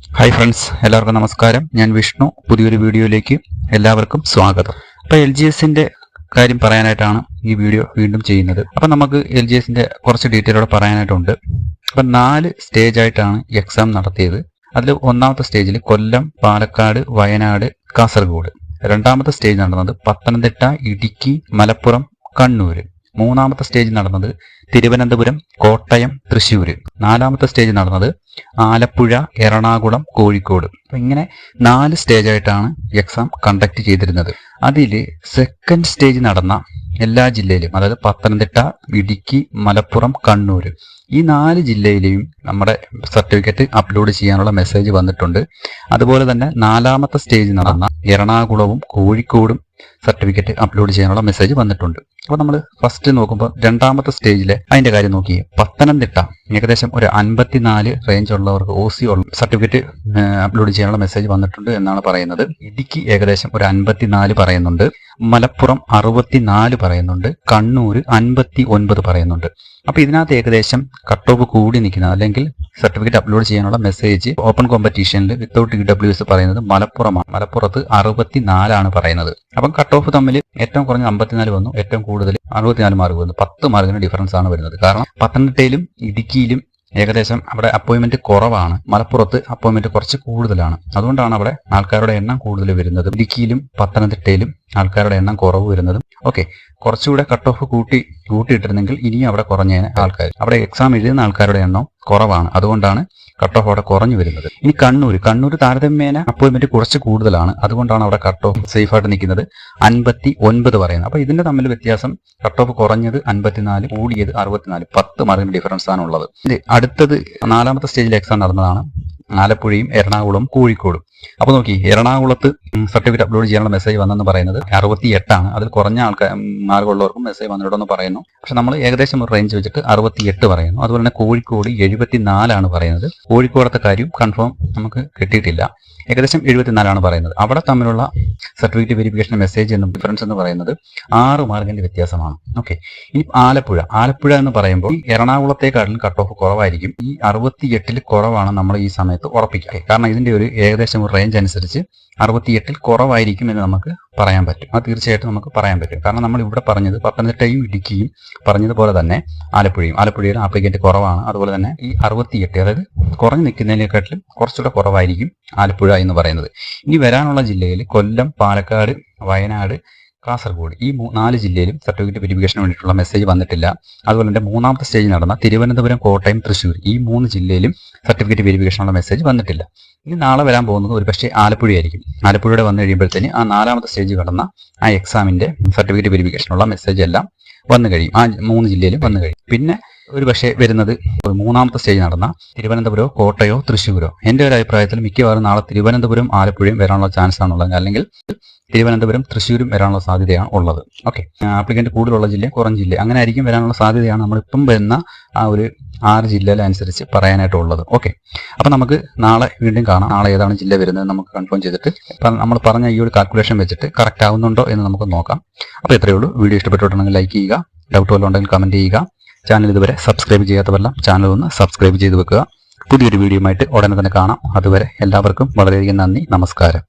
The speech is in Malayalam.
ഹായ് ഫ്രണ്ട്സ്, എല്ലാവർക്കും നമസ്കാരം. ഞാൻ വിഷ്ണു. പുതിയൊരു വീഡിയോയിലേക്ക് എല്ലാവർക്കും സ്വാഗതം. അപ്പോൾ LGSന്റെ കാര്യം പറയാനായിട്ടാണ് ഈ വീഡിയോ വീണ്ടും ചെയ്യുന്നത്. അപ്പം നമുക്ക് LGSന്റെ കുറച്ച് ഡീറ്റെയിലോടെ പറയാനായിട്ടുണ്ട്. അപ്പം 4 സ്റ്റേജ് ആയിട്ടാണ് എക്സാം നടത്തിയത്. അതിൽ ഒന്നാമത്തെ സ്റ്റേജിൽ കൊല്ലം, പാലക്കാട്, വയനാട്, കാസർഗോഡ്. രണ്ടാമത്തെ സ്റ്റേജ് നടന്നത് പത്തനംതിട്ട, ഇടുക്കി, മലപ്പുറം, കണ്ണൂർ. മൂന്നാമത്തെ സ്റ്റേജ് നടന്നത് തിരുവനന്തപുരം, കോട്ടയം, തൃശ്ശൂർ. നാലാമത്തെ സ്റ്റേജ് നടന്നത് ആലപ്പുഴ, എറണാകുളം, കോഴിക്കോട്. അപ്പം ഇങ്ങനെ 4 സ്റ്റേജ് ആയിട്ടാണ് എക്സാം കണ്ടക്ട് ചെയ്തിരുന്നത്. അതിൽ സെക്കൻഡ് സ്റ്റേജ് നടന്ന എല്ലാ ജില്ലയിലും, അതായത് പത്തനംതിട്ട, ഇടുക്കി, മലപ്പുറം, കണ്ണൂർ, ഈ 4 ജില്ലയിലെയും നമ്മുടെ സർട്ടിഫിക്കറ്റ് അപ്ലോഡ് ചെയ്യാനുള്ള മെസ്സേജ് വന്നിട്ടുണ്ട്. അതുപോലെ തന്നെ നാലാമത്തെ സ്റ്റേജ് നടന്ന എറണാകുളവും കോഴിക്കോടും സർട്ടിഫിക്കറ്റ് അപ്ലോഡ് ചെയ്യാനുള്ള മെസ്സേജ് വന്നിട്ടുണ്ട്. അപ്പോൾ നമ്മൾ ഫസ്റ്റ് നോക്കുമ്പോൾ രണ്ടാമത്തെ സ്റ്റേജിലെ അതിന്റെ കാര്യം നോക്കി. പത്തനംതിട്ട ഏകദേശം ഒരു 54 റേഞ്ച് ഉള്ളവർക്ക് OC സർട്ടിഫിക്കറ്റ് അപ്ലോഡ് ചെയ്യാനുള്ള മെസ്സേജ് വന്നിട്ടുണ്ട് എന്നാണ് പറയുന്നത്. ഇടുക്കി ഏകദേശം ഒരു 54 പറയുന്നുണ്ട്, മലപ്പുറം 64 പറയുന്നുണ്ട്, കണ്ണൂർ 59 പറയുന്നുണ്ട്. അപ്പൊ ഇതിനകത്ത് ഏകദേശം കട്ട് ഓഫ് കൂടി നിൽക്കുന്നത്, അല്ലെങ്കിൽ സർട്ടിഫിക്കറ്റ് അപ്ലോഡ് ചെയ്യാനുള്ള മെസ്സേജ് ഓപ്പൺ കോമ്പറ്റീഷനിൽ വിത്തൗട്ട് EWS പറയുന്നത് മലപ്പുറമാണ്. മലപ്പുറത്ത് 64 പറയുന്നത്. അപ്പം കട്ട് ഓഫ് തമ്മിൽ ഏറ്റവും കുറഞ്ഞ 54 വന്നു, ഏറ്റവും കൂടുതൽ 64 മാർക്ക് വന്നു. 10 മാർക്കിന് ഡിഫറൻസ് ആണ് വരുന്നത്. കാരണം പത്തനംതിട്ടയിലും ഇടുക്കിയിലും ഏകദേശം അവിടെ അപ്പോയിന്റ്മെന്റ് കുറവാണ്, മലപ്പുറത്ത് അപ്പോയിന്റ്മെന്റ് കുറച്ച് കൂടുതലാണ്. അതുകൊണ്ടാണ് അവിടെ ആൾക്കാരുടെ എണ്ണം കൂടുതൽ വരുന്നത്. ഇടുക്കിയിലും പത്തനംതിട്ടയിലും ആൾക്കാരുടെ എണ്ണം കുറവ് വരുന്നതും. ഓക്കെ, കുറച്ചുകൂടെ കട്ട് ഓഫ് കൂട്ടിയിട്ടിരുന്നെങ്കിൽ ഇനിയും അവിടെ കുറഞ്ഞേനെ ആൾക്കാർ. അവിടെ എക്സാം എഴുതുന്ന ആൾക്കാരുടെ എണ്ണം കുറവാണ്, അതുകൊണ്ടാണ് കട്ട് ഓഫ് അവിടെ കുറഞ്ഞു വരുന്നത്. ഇനി കണ്ണൂർ താരതമ്യേന അപ്പോയിന്റ്മെന്റ് കുറച്ച് കൂടുതലാണ്, അതുകൊണ്ടാണ് അവിടെ കട്ട് ഓഫ് സേഫ് ആയിട്ട് നിൽക്കുന്നത് 59 പറയുന്നത്. അപ്പൊ ഇതിന്റെ തമ്മിൽ വ്യത്യാസം, കട്ട് ഓഫ് കുറഞ്ഞത് 54, കൂടിയത് 64, 10 മാർക്കിന് ഡിഫറൻസ് ആണ് ഉള്ളത്. അടുത്തത് നാലാമത്തെ സ്റ്റേജിൽ എക്സാം നടന്നതാണ് ആലപ്പുഴയും എറണാകുളവും കോഴിക്കോടും. അപ്പൊ നോക്കി, എറണാകുളത്ത് സർട്ടിഫിക്കറ്റ് അപ്ലോഡ് ചെയ്യാനുള്ള മെസ്സേജ് വന്നെന്ന് പറയുന്നത് 68. അതിൽ കുറഞ്ഞ മാർക്കുള്ളവർക്കും മെസ്സേജ് വന്നിട്ടുണ്ടെന്ന് പറയുന്നു. പക്ഷെ നമ്മൾ ഏകദേശം ഒരു റേഞ്ച് വെച്ചിട്ട് 68 പറയുന്നു. അതുപോലെ തന്നെ കോഴിക്കോട് 74 പറയുന്നത്. കോഴിക്കോടത്തെ കാര്യം കൺഫേം നമുക്ക് കിട്ടിയിട്ടില്ല. ഏകദേശം 74 പറയുന്നത്. അവിടെ തമ്മിലുള്ള സർട്ടിഫിക്കറ്റ് വെരിഫിക്കേഷൻ മെസ്സേജ് എന്നും ഡിഫറൻസ് എന്ന് പറയുന്നത് 6 മാർക്കിന്റെ വ്യത്യാസമാണ്. ഓക്കെ, ഇനി ആലപ്പുഴ എന്ന് പറയുമ്പോൾ ഈ എറണാകുളത്തെക്കാട്ടിലും കട്ട് ഓഫ് കുറവായിരിക്കും. ഈ 68 കുറവാണ് നമ്മൾ ഈ സമയത്ത് ഉറപ്പിക്കുക. കാരണം ഇതിന്റെ ഒരു ഏകദേശം ഒരു റേഞ്ച് അനുസരിച്ച് 68 കുറവായിരിക്കും എന്ന് നമുക്ക് പറയാൻ പറ്റും. അത് തീർച്ചയായിട്ടും നമുക്ക് പറയാൻ പറ്റും. കാരണം നമ്മൾ ഇവിടെ പറഞ്ഞത് പത്തനംതിട്ടയും ഇടുക്കിയും പറഞ്ഞതുപോലെ തന്നെ ആലപ്പുഴയുടെ ആപ്ലിക്കന്റ് കുറവാണ്. അതുപോലെ തന്നെ ഈ 68, അതായത് കുറഞ്ഞു നിൽക്കുന്നതിനെക്കാട്ടിലും കുറച്ചുകൂടെ കുറവായിരിക്കും ആലപ്പുഴ എന്ന് പറയുന്നത്. ഇനി വരാനുള്ള ജില്ലയിൽ കൊല്ലം, പാലക്കാട്, വയനാട്, കാസർഗോഡ്, ഈ 4 ജില്ലയിലും സർട്ടിഫിക്കറ്റ് വെരിഫിക്കേഷന് വേണ്ടിയിട്ടുള്ള മെസ്സേജ് വന്നിട്ടില്ല. അതുപോലെ തന്നെ മൂന്നാമത്തെ സ്റ്റേജ് നടന്ന തിരുവനന്തപുരം, കോട്ടയം, തൃശ്ശൂർ, ഈ 3 ജില്ലയിലും സർട്ടിഫിക്കറ്റ് വെരിഫിക്കേഷനുള്ള മെസ്സേജ് വന്നിട്ടില്ല. ഇനി നാളെ വരാൻ പോകുന്നത് ഒരു പക്ഷേ ആലപ്പുഴയായിരിക്കും. ആലപ്പുഴയുടെ വന്ന് കഴിയുമ്പോഴത്തേന് ആ 4ാമത്തെ സ്റ്റേജ് കടന്ന ആ എക്സാമിന്റെ സർട്ടിഫിക്കറ്റ് വെരിഫിക്കേഷനുള്ള മെസ്സേജ് എല്ലാം വന്നു കഴിയും. ആ 3 ജില്ലയിലും വന്നു കഴിയും. പിന്നെ ഒരു പക്ഷേ വരുന്നത് 3ാമത്തെ സ്റ്റേജ് നടന്ന തിരുവനന്തപുരമോ കോട്ടയോ തൃശ്ശൂരോ. എൻ്റെ ഒരു അഭിപ്രായത്തിൽ മിക്കവാറും നാളെ തിരുവനന്തപുരം, ആലപ്പുഴയും വരാനുള്ള ചാൻസ് ആണുള്ളത്, അല്ലെങ്കിൽ തിരുവനന്തപുരം, തൃശ്ശൂരും വരാനുള്ള സാധ്യതയാണ് ഉള്ളത്. ഓക്കെ, ആപ്ലിക്കന്റ് കൂടുതലുള്ള ജില്ല, കുറഞ്ഞ ജില്ല, അങ്ങനെ ആയിരിക്കും വരാനുള്ള സാധ്യതയാണ് നമ്മളിപ്പം വരുന്ന ആ ഒരു 6 ജില്ലയിലനുസരിച്ച് പറയാനായിട്ടുള്ളത്. ഓക്കെ, അപ്പം നമുക്ക് നാളെ വീണ്ടും കാണാം. നാളെ ഏതാണ് ജില്ല വരുന്നത് നമുക്ക് കൺഫേം ചെയ്തിട്ട് നമ്മൾ പറഞ്ഞ ഈ ഒരു കാൽക്കുലേഷൻ വെച്ചിട്ട് കറക്റ്റ് ആവുന്നുണ്ടോ എന്ന് നമുക്ക് നോക്കാം. അപ്പോൾ ഇത്രയേ ഉള്ളൂ. വീഡിയോ ഇഷ്ടപ്പെട്ടിട്ടുണ്ടെങ്കിൽ ലൈക്ക് ചെയ്യുക, ഡൗട്ട് വല്ലതും ഉണ്ടെങ്കിൽ കമന്റ് ചെയ്യുക. ചാനൽ ഇതുവരെ സബ്സ്ക്രൈബ് ചെയ്യാത്തവരെല്ലാം ചാനൽ ഒന്ന് സബ്സ്ക്രൈബ് ചെയ്ത് വെക്കുക. പുതിയൊരു വീഡിയോയുമായിട്ട് ഉടനെ തന്നെ കാണാം. അതുവരെ എല്ലാവർക്കും വളരെയധികം നന്ദി, നമസ്കാരം.